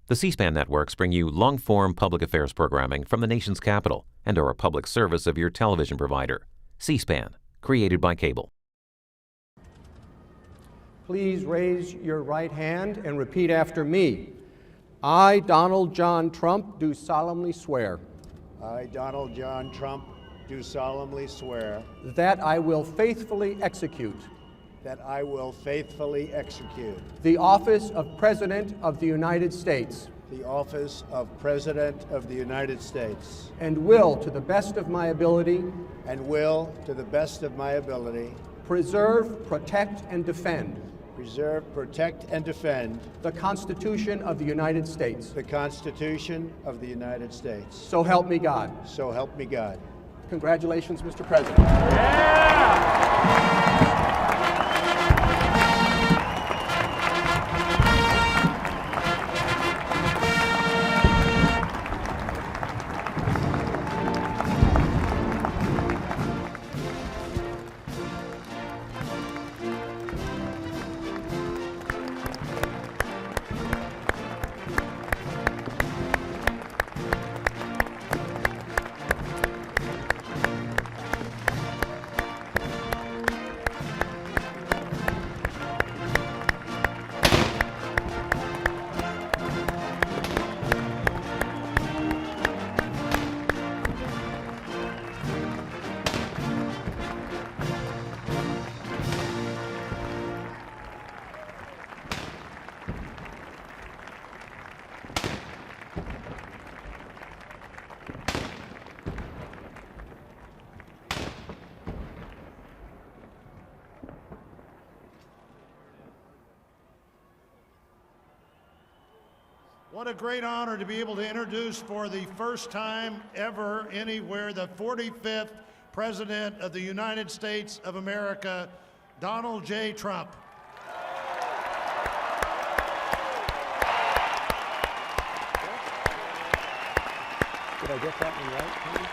The C-SPAN networks bring you long-form public affairs programming from the nation's capital and are a public service of your television provider. C-SPAN, created by cable. Please raise your right hand and repeat after me. I, Donald John Trump, do solemnly swear. I, Donald John Trump, do solemnly swear that I will faithfully execute that I will faithfully execute the office of President of the United States the office of President of the United States and will, to the best of my ability, preserve, protect, and defend the Constitution of the United States. The Constitution of the United States. So help me God. So help me God. Congratulations, Mr. President. Yeah! What a great honor to be able to introduce for the first time ever anywhere the 45th President of the United States of America, Donald J. Trump. Did I get that one right, Tony?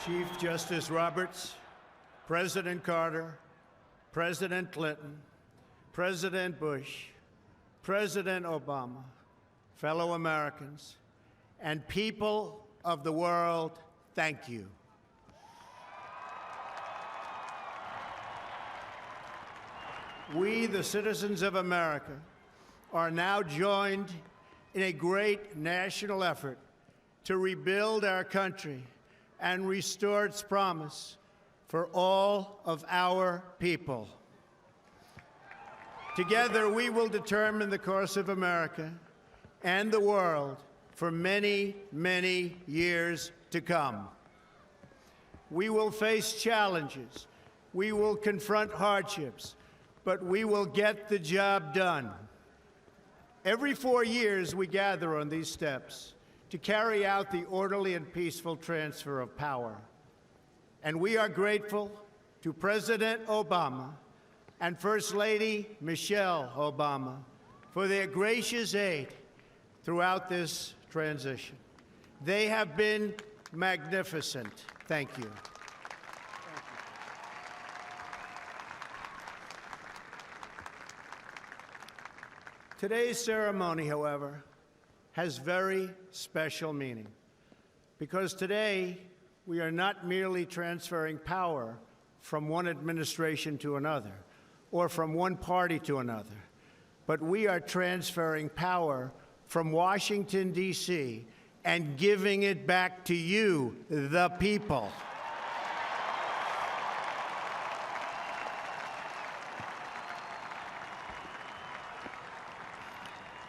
Chief Justice Roberts, President Carter, President Clinton, President Bush, President Obama, fellow Americans, and people of the world, thank you. We, the citizens of America, are now joined in a great national effort to rebuild our country and restore its promise for all of our people. Together, we will determine the course of America and the world for many, many years to come. We will face challenges. We will confront hardships, but we will get the job done. Every 4 years, we gather on these steps to carry out the orderly and peaceful transfer of power. And we are grateful to President Obama and First Lady Michelle Obama for their gracious aid throughout this transition. They have been magnificent. Thank you. Today's ceremony, however, has very special meaning, because today we are not merely transferring power from one administration to another or from one party to another, but we are transferring power from Washington, D.C., and giving it back to you, the people.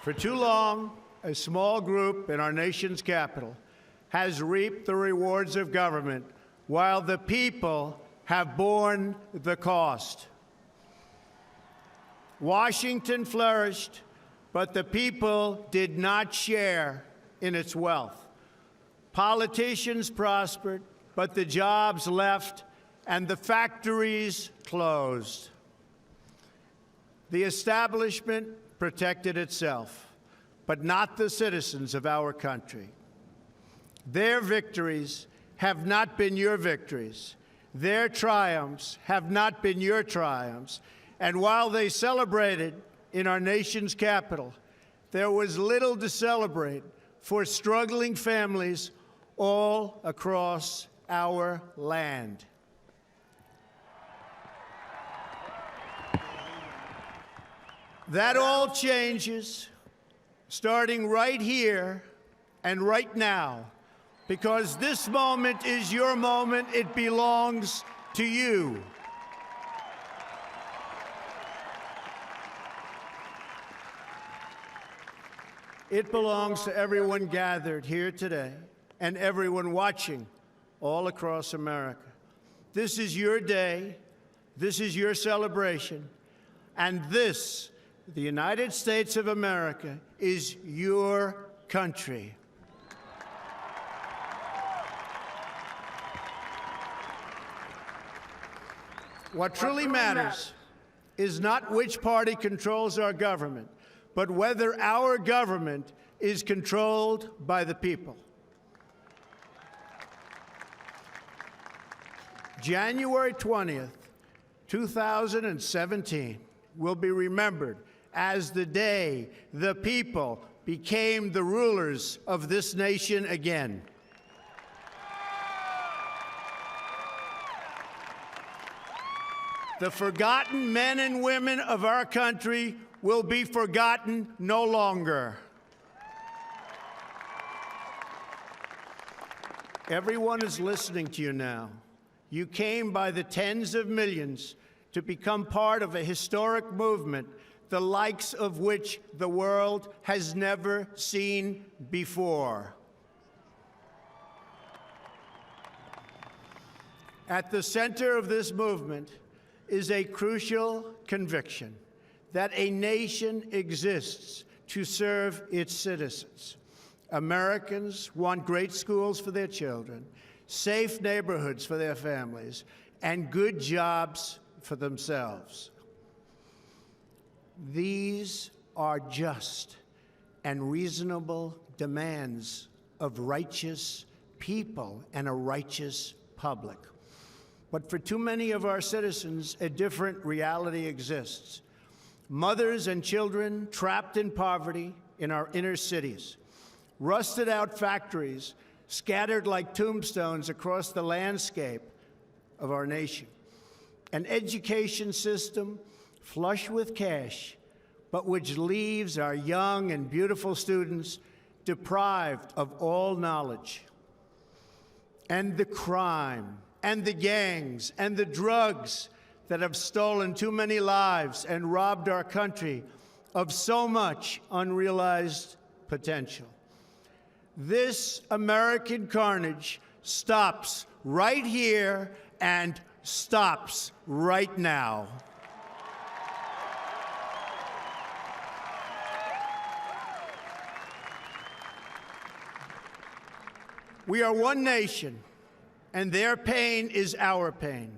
For too long, a small group in our nation's capital has reaped the rewards of government while the people have borne the cost. Washington flourished, but the people did not share in its wealth. Politicians prospered, but the jobs left and the factories closed. The establishment protected itself. but not the citizens of our country. Their victories have not been your victories. Their triumphs have not been your triumphs. And while they celebrated in our nation's capital, there was little to celebrate for struggling families all across our land. That all changes starting right here and right now, because this moment is your moment. It belongs to you. It belongs to everyone gathered here today and everyone watching all across America. This is your day. This is your celebration. And this, the United States of America, is your country. What truly matters is not which party controls our government, but whether our government is controlled by the people. January 20th, 2017 will be remembered as the day the people became the rulers of this nation again. The forgotten men and women of our country will be forgotten no longer. Everyone is listening to you now. You came by the tens of millions to become part of a historic movement, the likes of which the world has never seen before. At the center of this movement is a crucial conviction that a nation exists to serve its citizens. Americans want great schools for their children, safe neighborhoods for their families, and good jobs for themselves. These are just and reasonable demands of righteous people and a righteous public. But for too many of our citizens, a different reality exists. Mothers and children trapped in poverty in our inner cities, rusted out factories scattered like tombstones across the landscape of our nation, an education system flush with cash, but which leaves our young and beautiful students deprived of all knowledge, and the crime and the gangs and the drugs that have stolen too many lives and robbed our country of so much unrealized potential. This American carnage stops right here and stops right now. We are one nation, and their pain is our pain.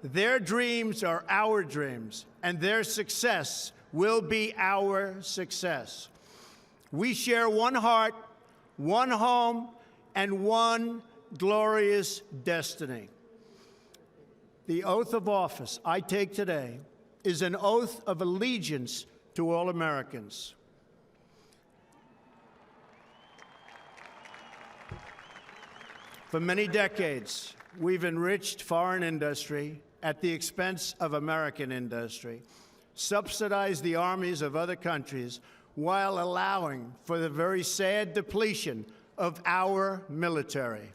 Their dreams are our dreams, and their success will be our success. We share one heart, one home, and one glorious destiny. The oath of office I take today is an oath of allegiance to all Americans. For many decades, we've enriched foreign industry at the expense of American industry, subsidized the armies of other countries while allowing for the very sad depletion of our military.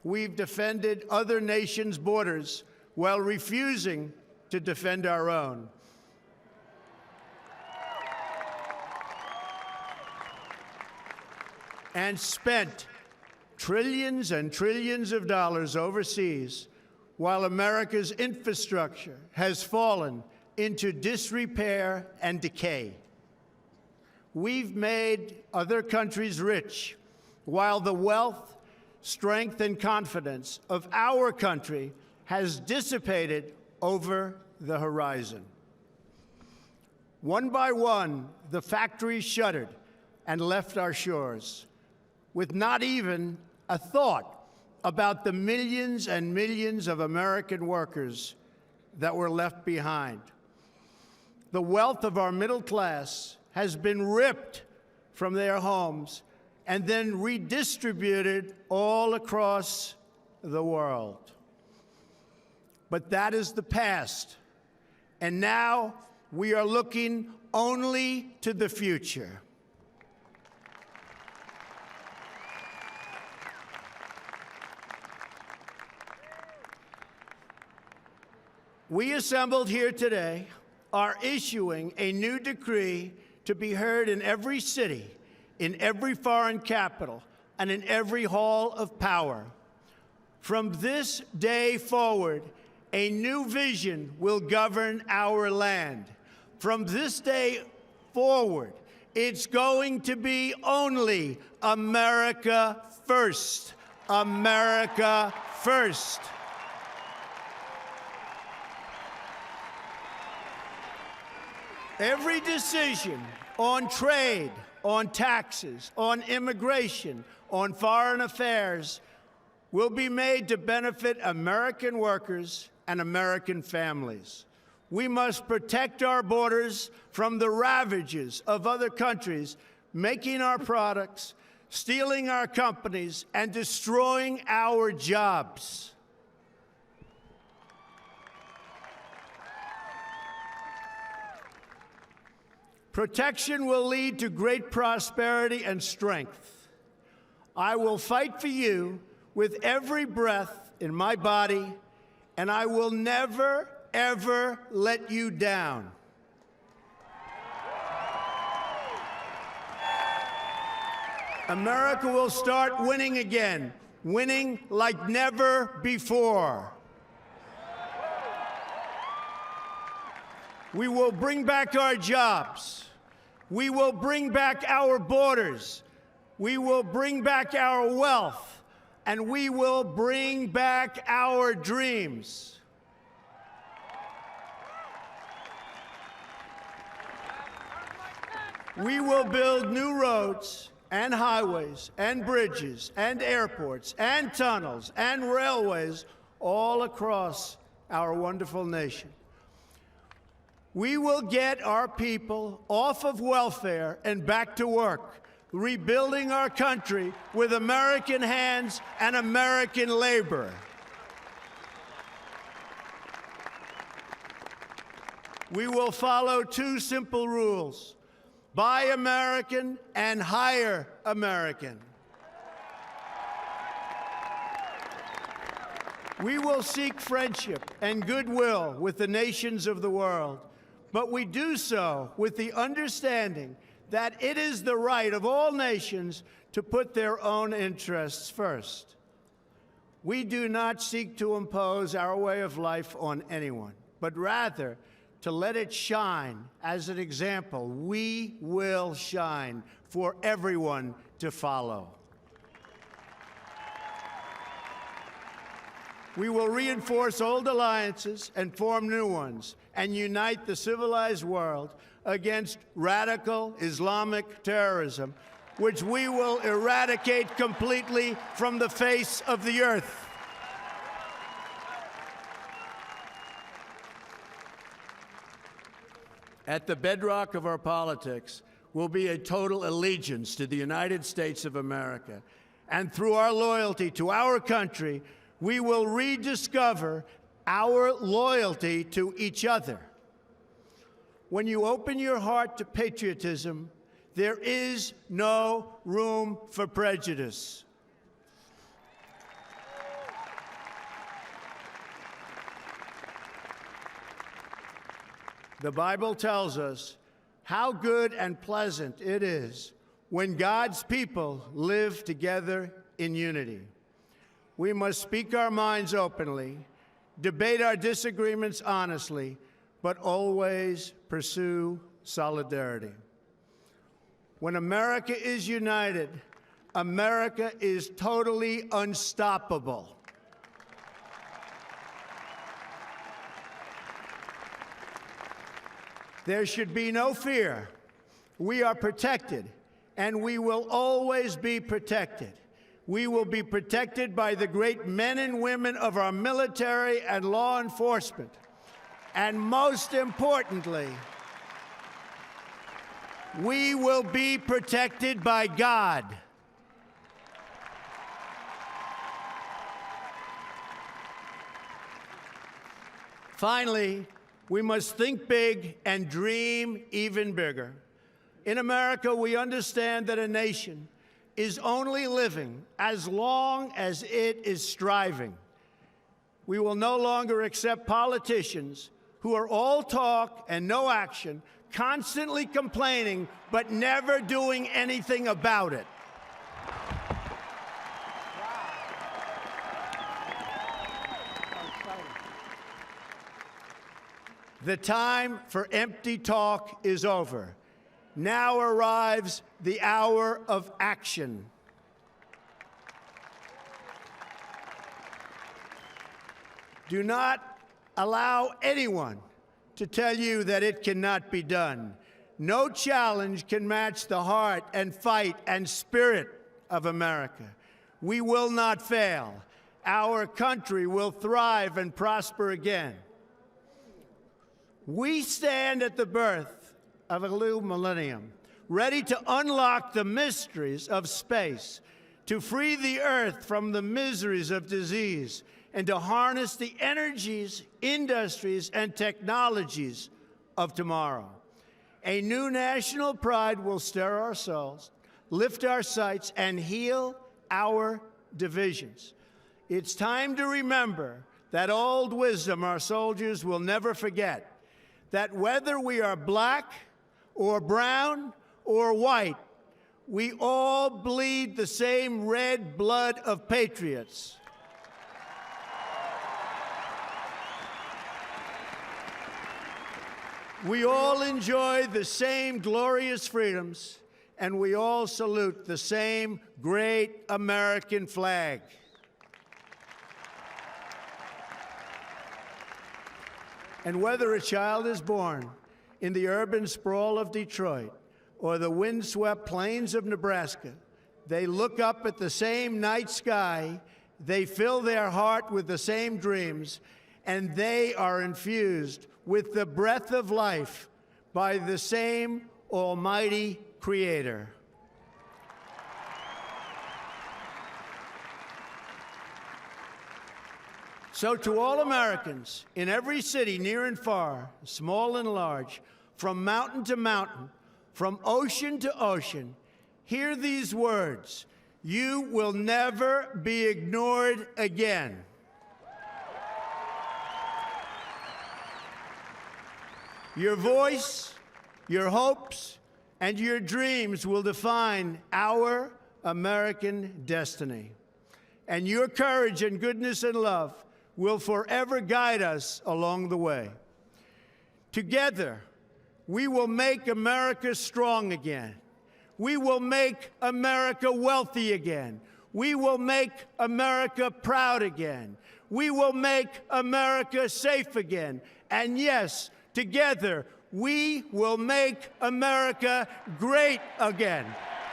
We've defended other nations' borders while refusing to defend our own. And spent trillions and trillions of dollars overseas while America's infrastructure has fallen into disrepair and decay. We've made other countries rich while the wealth, strength, and confidence of our country has dissipated over the horizon. One by one, the factories shuttered and left our shores, with not even a thought about the millions and millions of American workers that were left behind. The wealth of our middle class has been ripped from their homes and then redistributed all across the world. But that is the past, and now we are looking only to the future. We assembled here today are issuing a new decree to be heard in every city, in every foreign capital, and in every hall of power. From this day forward, a new vision will govern our land. From this day forward, it's going to be only America first. America first. Every decision on trade, on taxes, on immigration, on foreign affairs will be made to benefit American workers and American families. We must protect our borders from the ravages of other countries making our products, stealing our companies, and destroying our jobs. Protection will lead to great prosperity and strength. I will fight for you with every breath in my body, and I will never, ever let you down. America will start winning again, winning like never before. We will bring back our jobs. We will bring back our borders. We will bring back our wealth. And we will bring back our dreams. We will build new roads and highways and bridges and airports and tunnels and railways all across our wonderful nation. We will get our people off of welfare and back to work, rebuilding our country with American hands and American labor. We will follow two simple rules: buy American and hire American. We will seek friendship and goodwill with the nations of the world, but we do so with the understanding that it is the right of all nations to put their own interests first. We do not seek to impose our way of life on anyone, but rather to let it shine as an example. We will shine for everyone to follow. We will reinforce old alliances and form new ones, and unite the civilized world against radical Islamic terrorism, which we will eradicate completely from the face of the earth. At the bedrock of our politics will be a total allegiance to the United States of America. And through our loyalty to our country, we will rediscover our loyalty to each other. When you open your heart to patriotism, there is no room for prejudice. The Bible tells us how good and pleasant it is when God's people live together in unity. We must speak our minds openly, debate our disagreements honestly, but always pursue solidarity. When America is united, America is totally unstoppable. There should be no fear. We are protected, and we will always be protected. We will be protected by the great men and women of our military and law enforcement. And most importantly, we will be protected by God. Finally, we must think big and dream even bigger. In America, we understand that a nation is only living as long as it is striving. We will no longer accept politicians who are all talk and no action, constantly complaining but never doing anything about it. The time for empty talk is over. Now arrives the hour of action. Do not allow anyone to tell you that it cannot be done. No challenge can match the heart and fight and spirit of America. We will not fail. Our country will thrive and prosper again. We stand at the birth of a new millennium, ready to unlock the mysteries of space, to free the earth from the miseries of disease, and to harness the energies, industries, and technologies of tomorrow. A new national pride will stir our souls, lift our sights, and heal our divisions. It's time to remember that old wisdom our soldiers will never forget, that whether we are black or brown or white, we all bleed the same red blood of patriots. We all enjoy the same glorious freedoms, and we all salute the same great American flag. And whether a child is born in the urban sprawl of Detroit or the windswept plains of Nebraska, they look up at the same night sky, they fill their heart with the same dreams, and they are infused with the breath of life by the same almighty Creator. So to all Americans in every city, near and far, small and large, from mountain to mountain, from ocean to ocean, hear these words: you will never be ignored again. Your voice, your hopes, and your dreams will define our American destiny. And your courage and goodness and love will forever guide us along the way. Together, we will make America strong again. We will make America wealthy again. We will make America proud again. We will make America safe again. And yes, together, we will make America great again.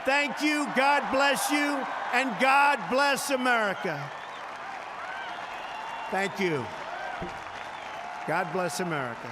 Thank you, God bless you, and God bless America. Thank you. God bless America.